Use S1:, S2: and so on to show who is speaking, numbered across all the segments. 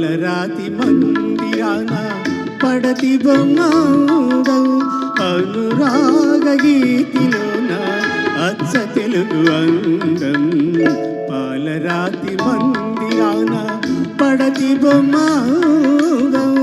S1: పాలరాతి మందిరాన పడతి బొమ్మాంగం అనురాగ గీతిలోన అచ్చ తెలుగు అందం పాలరాతి మందిరాన పడతి బొమ్మాంగం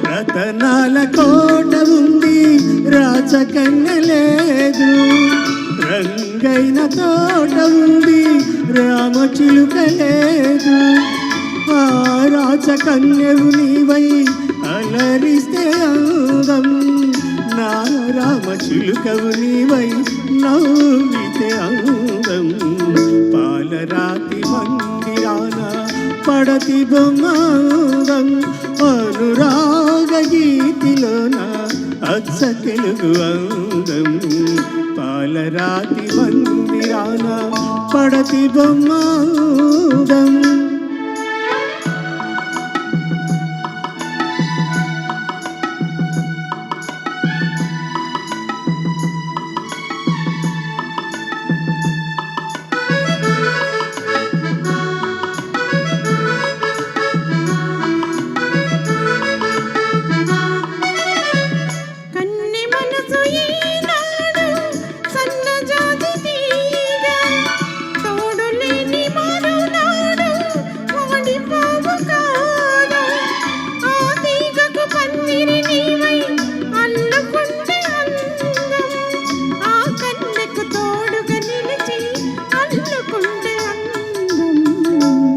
S1: రతనాల కోట ఉంది రాచకన్య లేదు రంగైన తోట ఉంది రామచిలుక లేదు ఆ రాచకన్యవు నీవై అలరిస్తే అందం నా రామచిలుకవు నీవై నవ్వితే అందం పాలరాతి మందిరాన పడతి బొమ్మాంగం అనురాగ గీతిలోన అచ్చ తెలుగు అందం పాలరాతి మందిరాన పడతి బొమ్మాంగం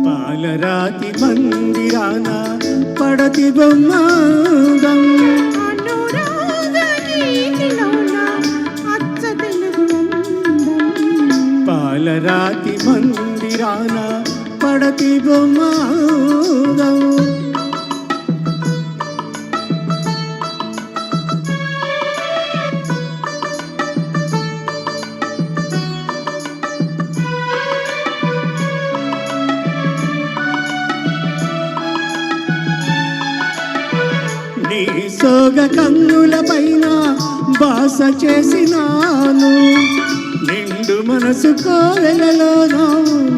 S1: పాలరాతి మందిరాన పడతి బొమ్మాంగం పాలరాతి మందిరాన పడతి బొమ్మాంగం నీ సోగ కన్నుల పైన బాస చేసినాను నిండు మనసు కోవెలలో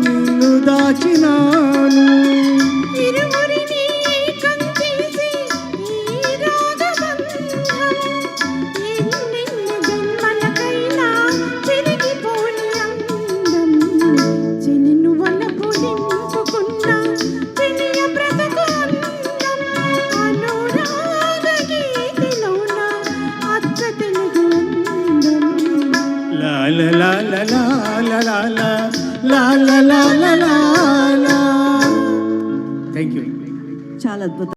S1: నిన్ను దాచినాను la la la la la la la la la la la la la. Thank you.
S2: చాలా అద్భుతం.